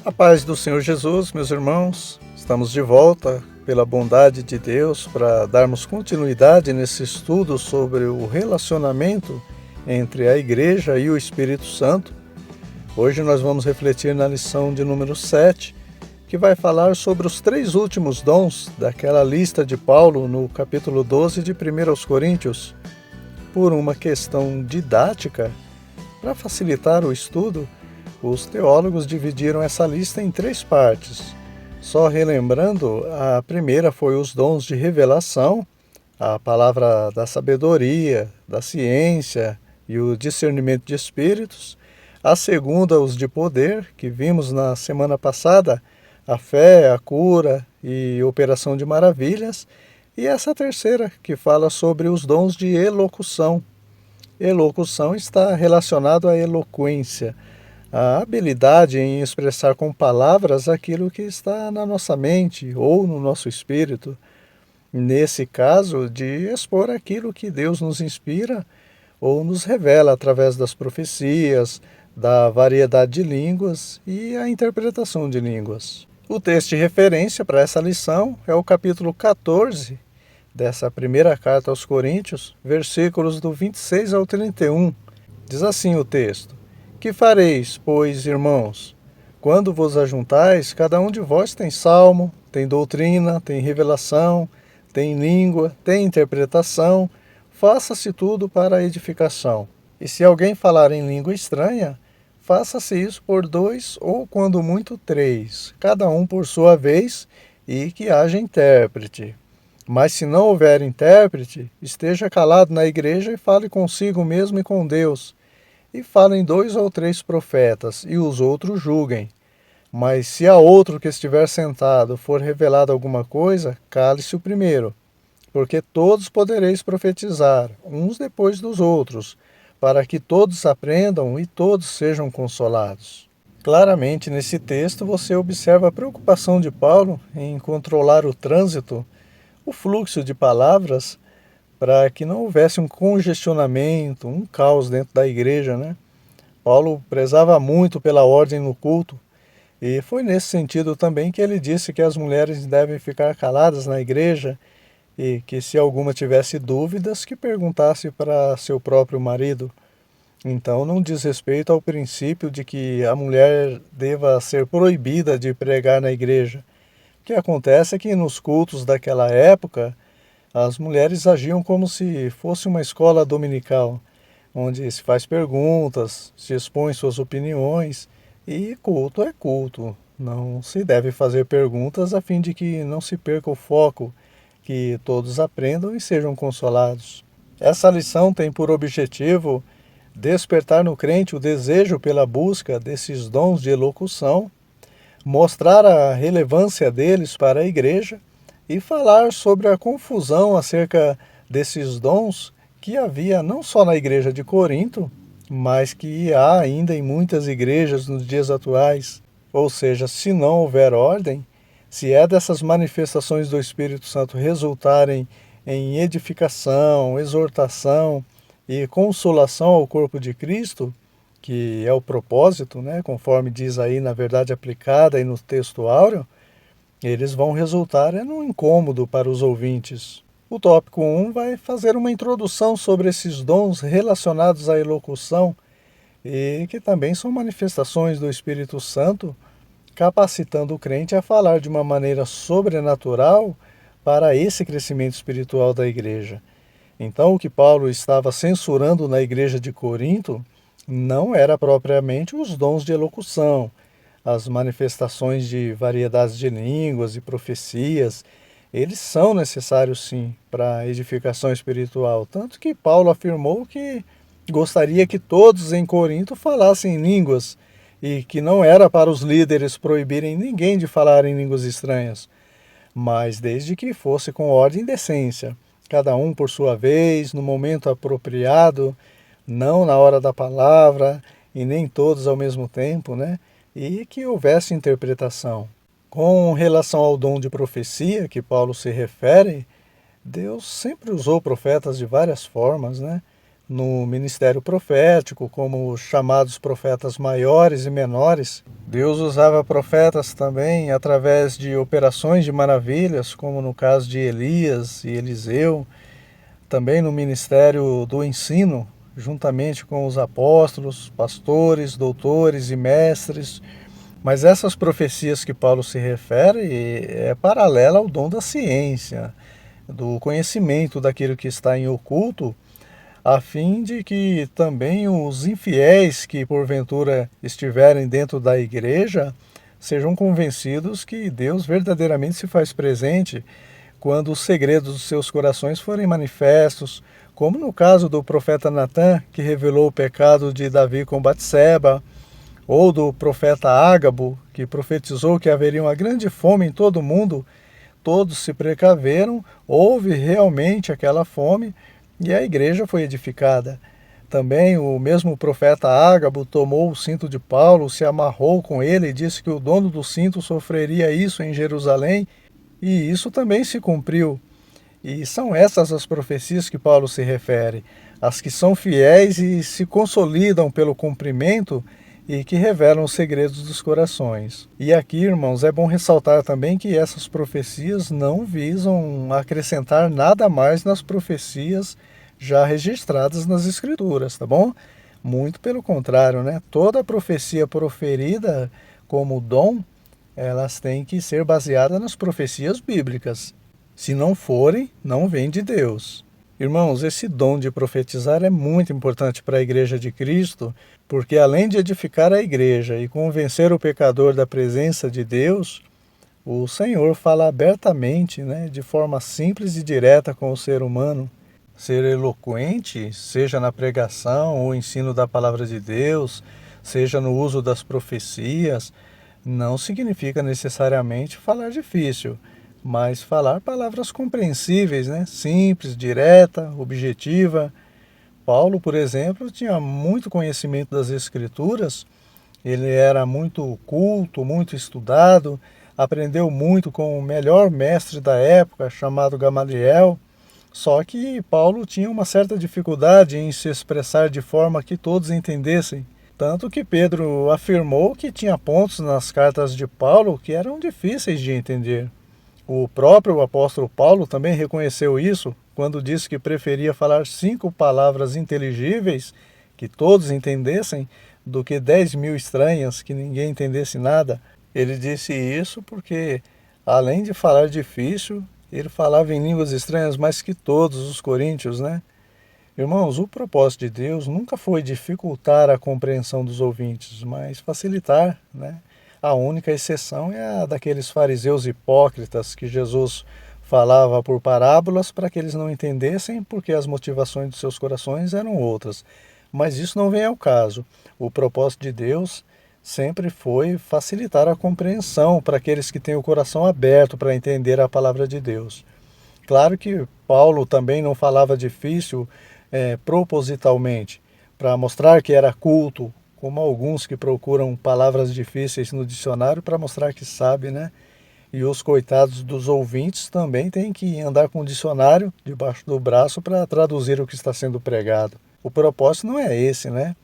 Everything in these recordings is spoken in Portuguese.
A paz do Senhor Jesus, meus irmãos, estamos de volta pela bondade de Deus para darmos continuidade nesse estudo sobre o relacionamento entre a Igreja e o Espírito Santo. Hoje nós vamos refletir na lição de número 7, que vai falar sobre os 3 últimos dons daquela lista de Paulo no capítulo 12 de 1 aos Coríntios. Por uma questão didática, para facilitar o estudo, os teólogos dividiram essa lista em 3 partes. Só relembrando, a primeira foi os dons de revelação, a palavra da sabedoria, da ciência e o discernimento de espíritos. A segunda, os de poder, que vimos na semana passada, a fé, a cura e operação de maravilhas. E essa terceira, que fala sobre os dons de elocução. Elocução está relacionado à eloquência, a habilidade em expressar com palavras aquilo que está na nossa mente ou no nosso espírito. Nesse caso, de expor aquilo que Deus nos inspira ou nos revela através das profecias, da variedade de línguas e a interpretação de línguas. O texto de referência para essa lição é o capítulo 14 dessa primeira carta aos Coríntios, versículos do 26 ao 31. Diz assim o texto: Que fareis, pois, irmãos? Quando vos ajuntais, cada um de vós tem salmo, tem doutrina, tem revelação, tem língua, tem interpretação, faça-se tudo para a edificação. E se alguém falar em língua estranha, faça-se isso por 2 ou, quando muito, 3, cada um por sua vez, e que haja intérprete. Mas se não houver intérprete, esteja calado na igreja e fale consigo mesmo e com Deus. E falem 2 ou 3 profetas, e os outros julguem. Mas se a outro que estiver sentado for revelado alguma coisa, cale-se o primeiro, porque todos podereis profetizar, uns depois dos outros, para que todos aprendam e todos sejam consolados. Claramente, nesse texto, você observa a preocupação de Paulo em controlar o trânsito, o fluxo de palavras, para que não houvesse um congestionamento, um caos dentro da igreja, né? Paulo prezava muito pela ordem no culto, e foi nesse sentido também que ele disse que as mulheres devem ficar caladas na igreja e que, se alguma tivesse dúvidas, que perguntasse para seu próprio marido. Então não diz respeito ao princípio de que a mulher deva ser proibida de pregar na igreja. O que acontece é que nos cultos daquela época, as mulheres agiam como se fosse uma escola dominical, onde se faz perguntas, se expõe suas opiniões, e culto é culto. Não se deve fazer perguntas a fim de que não se perca o foco, que todos aprendam e sejam consolados. Essa lição tem por objetivo despertar no crente o desejo pela busca desses dons de elocução, mostrar a relevância deles para a igreja e falar sobre a confusão acerca desses dons que havia não só na igreja de Corinto, mas que há ainda em muitas igrejas nos dias atuais. Ou seja, se não houver ordem, se é dessas manifestações do Espírito Santo resultarem em edificação, exortação e consolação ao corpo de Cristo, que é o propósito, né, conforme diz aí na verdade aplicada e no texto áureo, eles vão resultar num incômodo para os ouvintes. O tópico 1 vai fazer uma introdução sobre esses dons relacionados à elocução e que também são manifestações do Espírito Santo, capacitando o crente a falar de uma maneira sobrenatural para esse crescimento espiritual da igreja. Então, o que Paulo estava censurando na igreja de Corinto não era propriamente os dons de elocução, as manifestações de variedades de línguas e profecias. Eles são necessários sim para a edificação espiritual, tanto que Paulo afirmou que gostaria que todos em Corinto falassem línguas e que não era para os líderes proibirem ninguém de falar em línguas estranhas, mas desde que fosse com ordem e decência, cada um por sua vez, no momento apropriado, não na hora da palavra e nem todos ao mesmo tempo, né? E que houvesse interpretação. Com relação ao dom de profecia que Paulo se refere, Deus sempre usou profetas de várias formas, né? no ministério profético, como os chamados profetas maiores e menores. Deus usava profetas também através de operações de maravilhas, como no caso de Elias e Eliseu, também no ministério do ensino, juntamente com os apóstolos, pastores, doutores e mestres. Mas essas profecias que Paulo se refere é paralela ao dom da ciência, do conhecimento daquilo que está em oculto, a fim de que também os infiéis que porventura estiverem dentro da igreja sejam convencidos que Deus verdadeiramente se faz presente quando os segredos dos seus corações forem manifestos, como no caso do profeta Natã, que revelou o pecado de Davi com Batseba, ou do profeta Ágabo, que profetizou que haveria uma grande fome em todo o mundo. Todos se precaveram, houve realmente aquela fome e a igreja foi edificada. Também o mesmo profeta Ágabo tomou o cinto de Paulo, se amarrou com ele e disse que o dono do cinto sofreria isso em Jerusalém, e isso também se cumpriu. E são essas as profecias que Paulo se refere, as que são fiéis e se consolidam pelo cumprimento e que revelam os segredos dos corações. E aqui, irmãos, é bom ressaltar também que essas profecias não visam acrescentar nada mais nas profecias já registradas nas Escrituras, tá bom? Muito pelo contrário, né? Toda profecia proferida como dom, elas têm que ser baseadas nas profecias bíblicas. Se não forem, não vem de Deus. Irmãos, esse dom de profetizar é muito importante para a Igreja de Cristo, porque além de edificar a igreja e convencer o pecador da presença de Deus, o Senhor fala abertamente, né, de forma simples e direta com o ser humano. Ser eloquente, seja na pregação ou ensino da palavra de Deus, seja no uso das profecias, não significa necessariamente falar difícil, mas falar palavras compreensíveis, né? Simples, direta, objetiva. Paulo, por exemplo, tinha muito conhecimento das Escrituras, ele era muito culto, muito estudado, aprendeu muito com o melhor mestre da época, chamado Gamaliel, só que Paulo tinha uma certa dificuldade em se expressar de forma que todos entendessem. Tanto que Pedro afirmou que tinha pontos nas cartas de Paulo que eram difíceis de entender. O próprio apóstolo Paulo também reconheceu isso quando disse que preferia falar 5 palavras inteligíveis que todos entendessem do que 10.000 estranhas que ninguém entendesse nada. Ele disse isso porque, além de falar difícil, ele falava em línguas estranhas mais que todos os coríntios, né? Irmãos, o propósito de Deus nunca foi dificultar a compreensão dos ouvintes, mas facilitar, né? A única exceção é a daqueles fariseus hipócritas que Jesus falava por parábolas para que eles não entendessem, porque as motivações de seus corações eram outras. Mas isso não vem ao caso. O propósito de Deus sempre foi facilitar a compreensão para aqueles que têm o coração aberto para entender a palavra de Deus. Claro que Paulo também não falava difícil propositalmente, para mostrar que era culto, como alguns que procuram palavras difíceis no dicionário para mostrar que sabe, né? E os coitados dos ouvintes também têm que andar com o dicionário debaixo do braço para traduzir o que está sendo pregado. O propósito não é esse, né?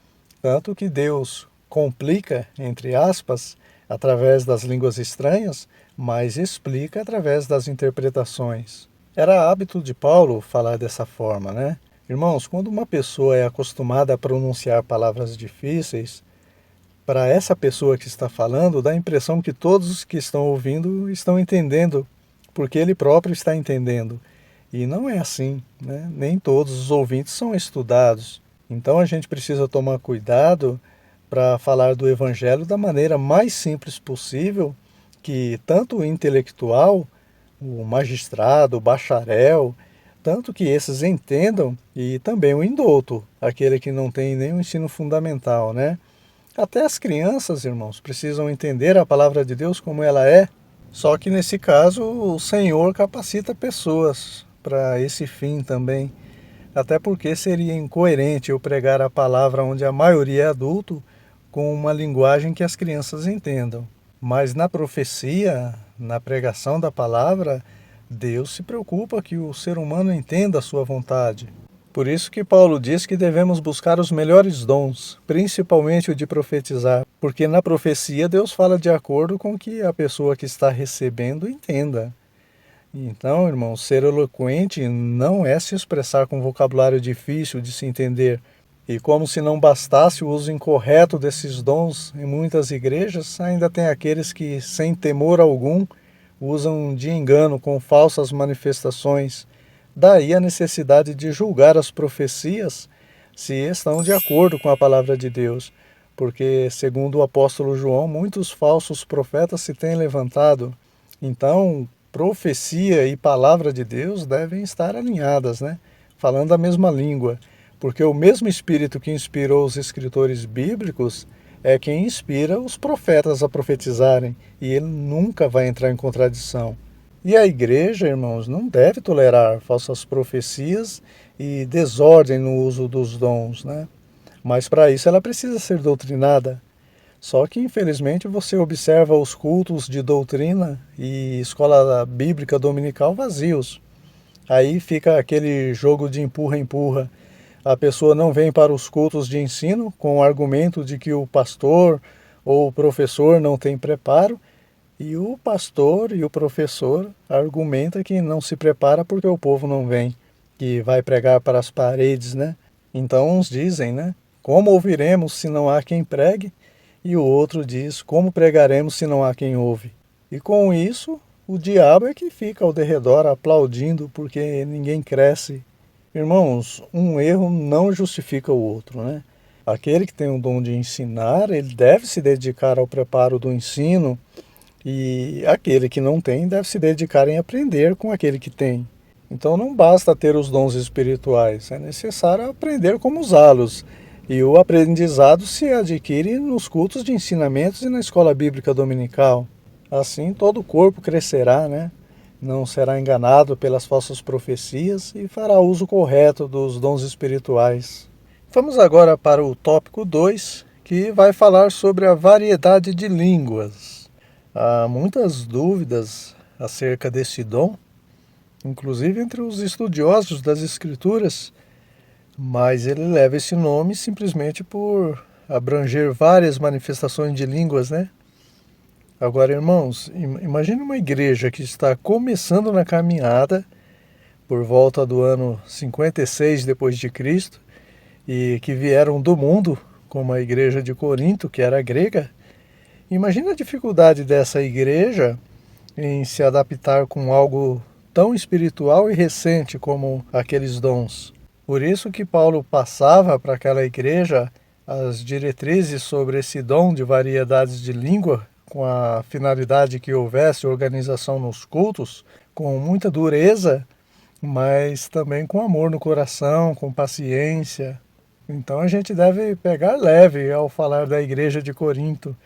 Tanto que Deus complica, entre aspas, através das línguas estranhas, mas explica através das interpretações. Era hábito de Paulo falar dessa forma, né? Irmãos, quando uma pessoa é acostumada a pronunciar palavras difíceis, para essa pessoa que está falando, dá a impressão que todos os que estão ouvindo estão entendendo, porque ele próprio está entendendo. E não é assim, né? Nem todos os ouvintes são estudados. Então a gente precisa tomar cuidado para falar do Evangelho da maneira mais simples possível, que tanto o intelectual, o magistrado, o bacharel, tanto que esses entendam, e também o indouto, aquele que não tem nenhum ensino fundamental, né? Até as crianças, irmãos, precisam entender a palavra de Deus como ela é, só que nesse caso o Senhor capacita pessoas para esse fim também, até porque seria incoerente eu pregar a palavra onde a maioria é adulto com uma linguagem que as crianças entendam. Mas na profecia, na pregação da palavra, Deus se preocupa que o ser humano entenda a sua vontade. Por isso que Paulo diz que devemos buscar os melhores dons, principalmente o de profetizar, porque na profecia Deus fala de acordo com o que a pessoa que está recebendo entenda. Então, irmão, ser eloquente não é se expressar com vocabulário difícil de se entender. E como se não bastasse o uso incorreto desses dons, em muitas igrejas ainda tem aqueles que, sem temor algum, usam de engano com falsas manifestações. Daí a necessidade de julgar as profecias se estão de acordo com a palavra de Deus, porque, segundo o apóstolo João, muitos falsos profetas se têm levantado. Então, profecia e palavra de Deus devem estar alinhadas, né? Falando a mesma língua, porque o mesmo Espírito que inspirou os escritores bíblicos é quem inspira os profetas a profetizarem, e ele nunca vai entrar em contradição. E a igreja, irmãos, não deve tolerar falsas profecias e desordem no uso dos dons, né? Mas para isso ela precisa ser doutrinada. Só que, infelizmente, você observa os cultos de doutrina e escola bíblica dominical vazios. Aí fica aquele jogo de empurra-empurra. A pessoa não vem para os cultos de ensino com o argumento de que o pastor ou o professor não tem preparo, e o pastor e o professor argumentam que não se prepara porque o povo não vem, que vai pregar para as paredes, né? Então uns dizem, né? Como ouviremos se não há quem pregue? E o outro diz, como pregaremos se não há quem ouve? E com isso, o diabo é que fica ao derredor aplaudindo porque ninguém cresce. Irmãos, um erro não justifica o outro, né? Aquele que tem o dom de ensinar, ele deve se dedicar ao preparo do ensino, e aquele que não tem deve se dedicar em aprender com aquele que tem. Então não basta ter os dons espirituais, é necessário aprender como usá-los. E o aprendizado se adquire nos cultos de ensinamentos e na escola bíblica dominical. Assim todo o corpo crescerá, né? Não será enganado pelas falsas profecias e fará uso correto dos dons espirituais. Vamos agora para o tópico 2, que vai falar sobre a variedade de línguas. Há muitas dúvidas acerca desse dom, inclusive entre os estudiosos das Escrituras, mas ele leva esse nome simplesmente por abranger várias manifestações de línguas, né? Agora, irmãos, imagine uma igreja que está começando na caminhada por volta do ano 56 depois de Cristo e que vieram do mundo, como a igreja de Corinto, que era grega. Imagina a dificuldade dessa igreja em se adaptar com algo tão espiritual e recente como aqueles dons. Por isso que Paulo passava para aquela igreja as diretrizes sobre esse dom de variedades de língua, com a finalidade que houvesse organização nos cultos, com muita dureza, mas também com amor no coração, com paciência. Então a gente deve pegar leve ao falar da igreja de Corinto,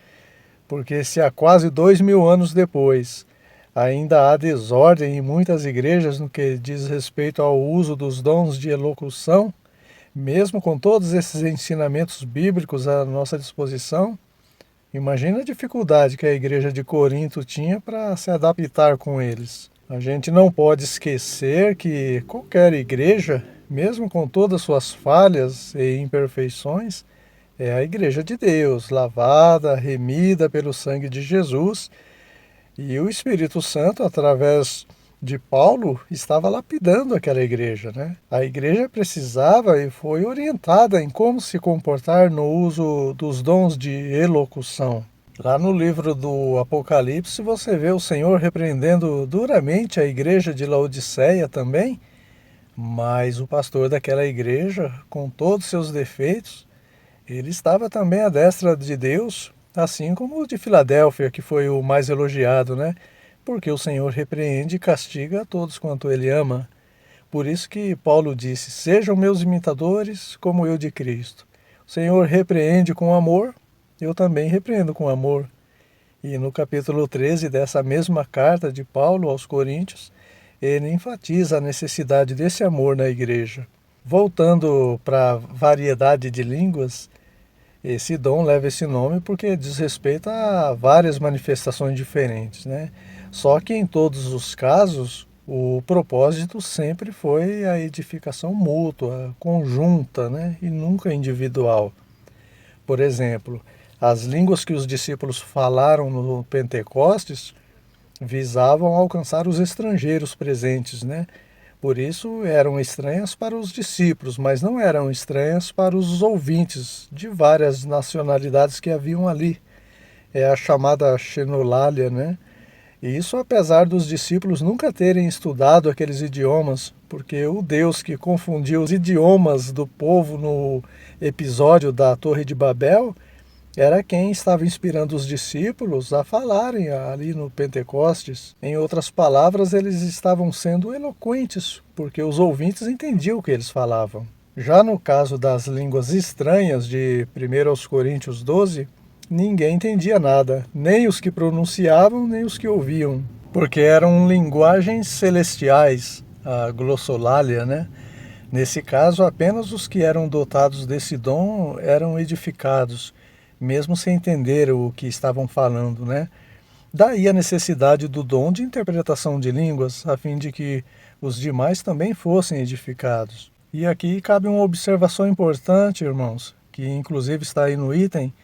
porque se há quase 2000 anos depois ainda há desordem em muitas igrejas no que diz respeito ao uso dos dons de elocução, mesmo com todos esses ensinamentos bíblicos à nossa disposição, imagina a dificuldade que a igreja de Corinto tinha para se adaptar com eles. A gente não pode esquecer que qualquer igreja, mesmo com todas suas falhas e imperfeições, é a igreja de Deus, lavada, remida pelo sangue de Jesus, e o Espírito Santo, através de Paulo, estava lapidando aquela igreja, né? A igreja precisava e foi orientada em como se comportar no uso dos dons de elocução. Lá no livro do Apocalipse você vê o Senhor repreendendo duramente a igreja de Laodiceia também, mas o pastor daquela igreja, com todos seus defeitos, ele estava também à destra de Deus, assim como o de Filadélfia, que foi o mais elogiado, né? Porque o Senhor repreende e castiga a todos quanto ele ama. Por isso que Paulo disse, sejam meus imitadores como eu de Cristo. O Senhor repreende com amor, eu também repreendo com amor. E no capítulo 13 dessa mesma carta de Paulo aos Coríntios, ele enfatiza a necessidade desse amor na igreja. Voltando para a variedade de línguas, esse dom leva esse nome porque diz respeito a várias manifestações diferentes, né? Só que em todos os casos, O propósito sempre foi a edificação mútua, conjunta, né? E nunca individual. Por exemplo, as línguas que os discípulos falaram no Pentecostes visavam alcançar os estrangeiros presentes, né? Por isso eram estranhas para os discípulos, mas não eram estranhas para os ouvintes de várias nacionalidades que haviam ali. É a chamada xenolalia, né? E isso apesar dos discípulos nunca terem estudado aqueles idiomas, porque o Deus que confundiu os idiomas do povo no episódio da Torre de Babel era quem estava inspirando os discípulos a falarem ali no Pentecostes. Em outras palavras, eles estavam sendo eloquentes, porque os ouvintes entendiam o que eles falavam. Já no caso das línguas estranhas de 1 aos Coríntios 12, ninguém entendia nada, nem os que pronunciavam, nem os que ouviam, porque eram linguagens celestiais, a glossolalia, né? Nesse caso, apenas os que eram dotados desse dom eram edificados, mesmo sem entender o que estavam falando, né? Daí a necessidade do dom de interpretação de línguas, a fim de que os demais também fossem edificados. E aqui cabe uma observação importante, irmãos, que inclusive está aí no item.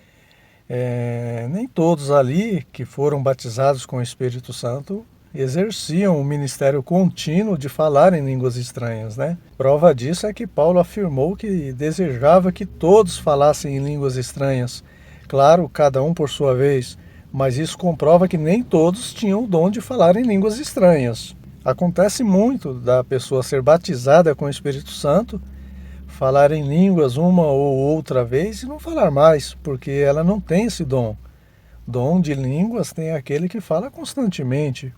Nem todos ali que foram batizados com o Espírito Santo exerciam o ministério contínuo de falar em línguas estranhas, né? Prova disso é que Paulo afirmou que desejava que todos falassem em línguas estranhas. Claro, cada um por sua vez, mas isso comprova que nem todos tinham o dom de falar em línguas estranhas. Acontece muito da pessoa ser batizada com o Espírito Santo, falar em línguas uma ou outra vez e não falar mais, porque ela não tem esse dom. Dom de línguas tem aquele que fala constantemente,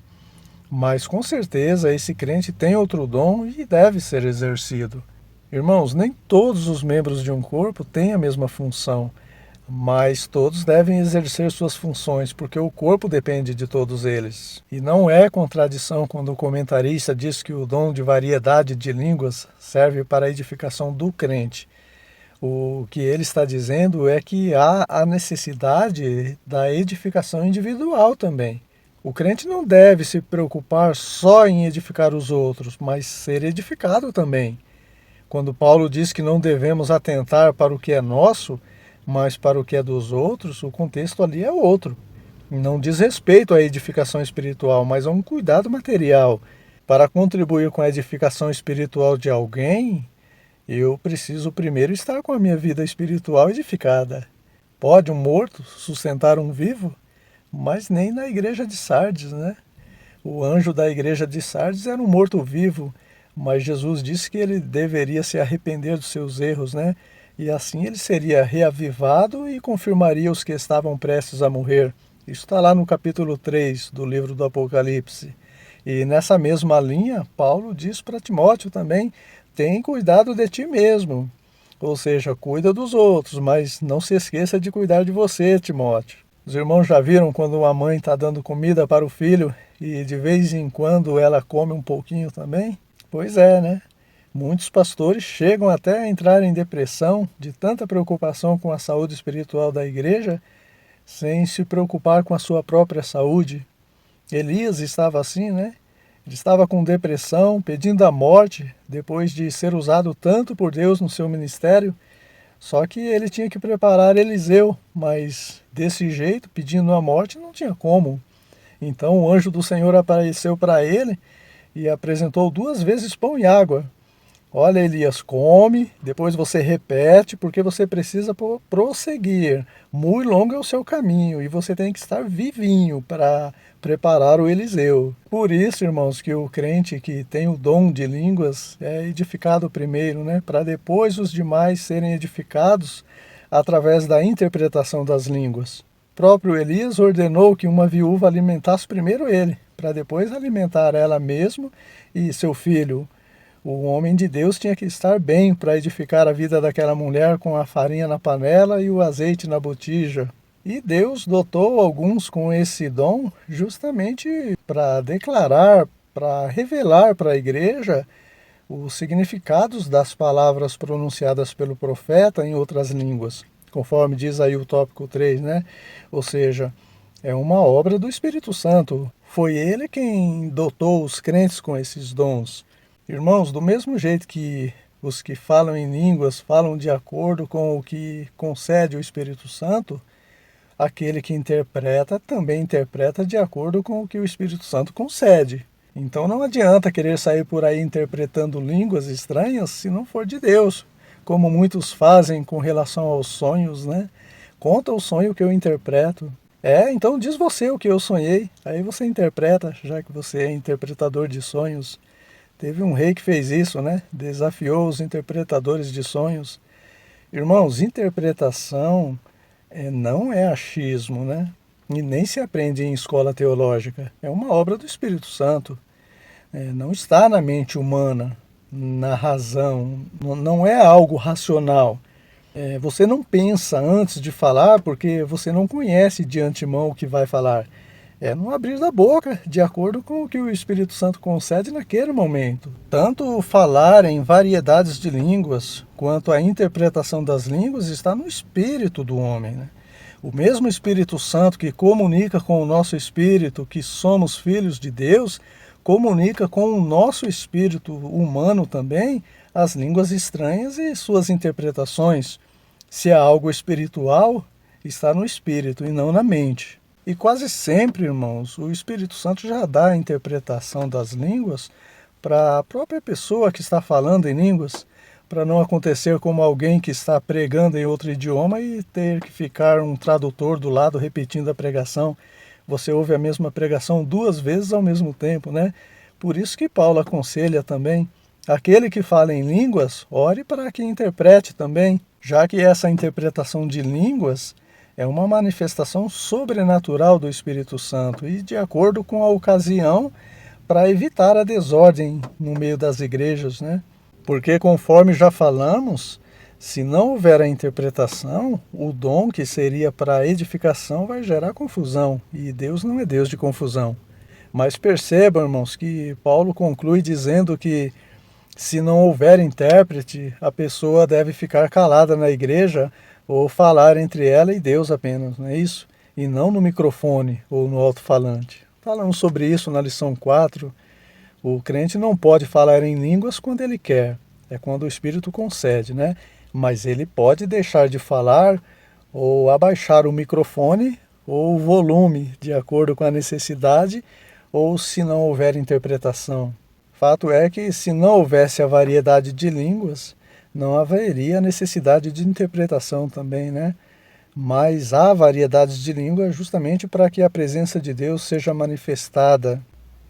mas com certeza esse crente tem outro dom e deve ser exercido. Irmãos, nem todos os membros de um corpo têm a mesma função, mas todos devem exercer suas funções, porque o corpo depende de todos eles. E não é contradição quando o comentarista diz que o dom de variedade de línguas serve para a edificação do crente. O que ele está dizendo é que há a necessidade da edificação individual também. O crente não deve se preocupar só em edificar os outros, mas ser edificado também. Quando Paulo diz que não devemos atentar para o que é nosso, mas para o que é dos outros, o contexto ali é outro. Não diz respeito à edificação espiritual, mas a um cuidado material. Para contribuir com a edificação espiritual de alguém, eu preciso primeiro estar com a minha vida espiritual edificada. Pode um morto sustentar um vivo? Mas nem na igreja de Sardes, né? O anjo da igreja de Sardes era um morto-vivo, mas Jesus disse que ele deveria se arrepender dos seus erros, né? E assim ele seria reavivado e confirmaria os que estavam prestes a morrer. Isso está lá no capítulo 3 do livro do Apocalipse. E nessa mesma linha, Paulo diz para Timóteo também, tem cuidado de ti mesmo. Ou seja, cuida dos outros, mas não se esqueça de cuidar de você, Timóteo. Os irmãos já viram quando uma mãe está dando comida para o filho e de vez em quando ela come um pouquinho também? Pois é, né? Muitos pastores chegam até a entrar em depressão de tanta preocupação com a saúde espiritual da igreja, sem se preocupar com a sua própria saúde. Elias estava assim, né? Ele estava com depressão, pedindo a morte, depois de ser usado tanto por Deus no seu ministério. Só que ele tinha que preparar Eliseu, mas desse jeito, pedindo a morte, não tinha como. Então o anjo do Senhor apareceu para ele e apresentou 2 vezes pão e água. Olha, Elias, come, depois você repete, porque você precisa prosseguir. Muito longo é o seu caminho e você tem que estar vivinho para preparar o Eliseu. Por isso, irmãos, que o crente que tem o dom de línguas é edificado primeiro, né? Para depois os demais serem edificados através da interpretação das línguas. O próprio Elias ordenou que uma viúva alimentasse primeiro ele, para depois alimentar ela mesma e seu filho. O homem de Deus tinha que estar bem para edificar a vida daquela mulher com a farinha na panela e o azeite na botija. E Deus dotou alguns com esse dom justamente para declarar, para revelar para a igreja os significados das palavras pronunciadas pelo profeta em outras línguas, conforme diz aí o tópico 3, né? Ou seja, É uma obra do Espírito Santo. Foi ele quem dotou os crentes com esses dons. Irmãos, do mesmo jeito que os que falam em línguas falam de acordo com o que concede o Espírito Santo, aquele que interpreta também interpreta de acordo com o que o Espírito Santo concede. Então não adianta querer sair por aí interpretando línguas estranhas se não for de Deus, como muitos fazem com relação aos sonhos, né? Conta o sonho que eu interpreto. Então diz você o que eu sonhei, aí você interpreta, já que você é interpretador de sonhos. Teve um rei que fez isso, né? Desafiou os interpretadores de sonhos. Irmãos, interpretação não é achismo, né? E nem se aprende em escola teológica. É uma obra do Espírito Santo. Não está na mente humana, na razão, não é algo racional. Você não pensa antes de falar porque você não conhece de antemão o que vai falar. É no abrir da boca, de acordo com o que o Espírito Santo concede naquele momento. Tanto o falar em variedades de línguas, quanto a interpretação das línguas está no espírito do homem, né? O mesmo Espírito Santo que comunica com o nosso espírito que somos filhos de Deus, comunica com o nosso espírito humano também as línguas estranhas e suas interpretações. Se é algo espiritual, está no espírito e não na mente. E quase sempre, irmãos, o Espírito Santo já dá a interpretação das línguas para a própria pessoa que está falando em línguas, para não acontecer como alguém que está pregando em outro idioma e ter que ficar um tradutor do lado repetindo a pregação. Você ouve a mesma pregação 2 vezes ao mesmo tempo, né? Por isso que Paulo aconselha também, aquele que fala em línguas, ore para que interprete também, já que essa interpretação de línguas é uma manifestação sobrenatural do Espírito Santo e de acordo com a ocasião para evitar a desordem no meio das igrejas, né? Porque conforme já falamos, se não houver a interpretação, o dom que seria para a edificação vai gerar confusão e Deus não é Deus de confusão. Mas percebam, irmãos, que Paulo conclui dizendo que se não houver intérprete, a pessoa deve ficar calada na igreja ou falar entre ela e Deus apenas, não é isso? E não no microfone ou no alto-falante. Falamos sobre isso na lição 4. O crente não pode falar em línguas quando ele quer, é quando o Espírito concede, né? Mas ele pode deixar de falar ou abaixar o microfone ou o volume, de acordo com a necessidade, ou se não houver interpretação. Fato é que se não houvesse a variedade de línguas, não haveria necessidade de interpretação também, né? Mas há variedades de línguas justamente para que a presença de Deus seja manifestada.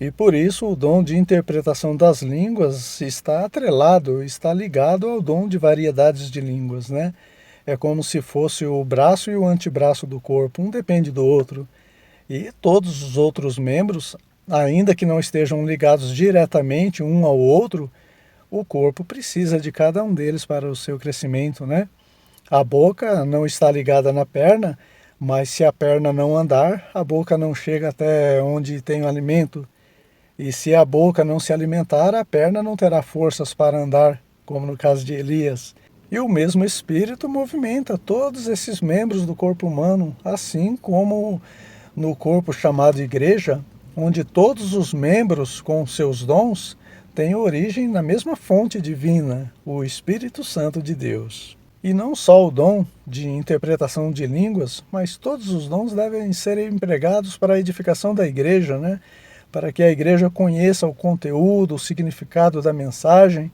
E por isso o dom de interpretação das línguas está atrelado, está ligado ao dom de variedades de línguas, né? É como se fosse o braço e o antebraço do corpo, um depende do outro. E todos os outros membros, ainda que não estejam ligados diretamente um ao outro, o corpo precisa de cada um deles para o seu crescimento, né? A boca não está ligada na perna, mas se a perna não andar, a boca não chega até onde tem o alimento. E se a boca não se alimentar, a perna não terá forças para andar, como no caso de Elias. E o mesmo Espírito movimenta todos esses membros do corpo humano, assim como no corpo chamado igreja, onde todos os membros com seus dons têm origem na mesma fonte divina, o Espírito Santo de Deus. E não só o dom de interpretação de línguas, mas todos os dons devem ser empregados para a edificação da igreja, né? Para que a igreja conheça o conteúdo, o significado da mensagem.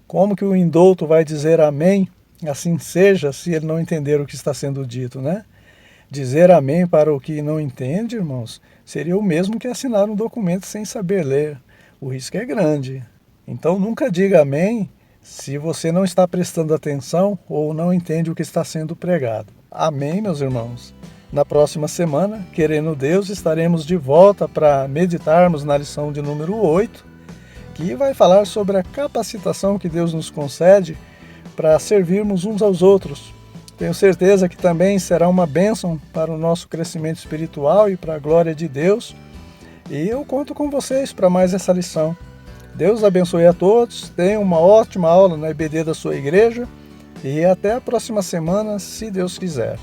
Como que o indouto vai dizer amém, assim seja, se ele não entender o que está sendo dito, né? Dizer amém para o que não entende, irmãos, seria o mesmo que assinar um documento sem saber ler. O risco é grande. Então nunca diga amém se você não está prestando atenção ou não entende o que está sendo pregado. Amém, meus irmãos? Na próxima semana, querendo Deus, estaremos de volta para meditarmos na lição de número 8, que vai falar sobre a capacitação que Deus nos concede para servirmos uns aos outros. Tenho certeza que também será uma bênção para o nosso crescimento espiritual e para a glória de Deus. E eu conto com vocês para mais essa lição. Deus abençoe a todos, tenham uma ótima aula na EBD da sua igreja e até a próxima semana, se Deus quiser.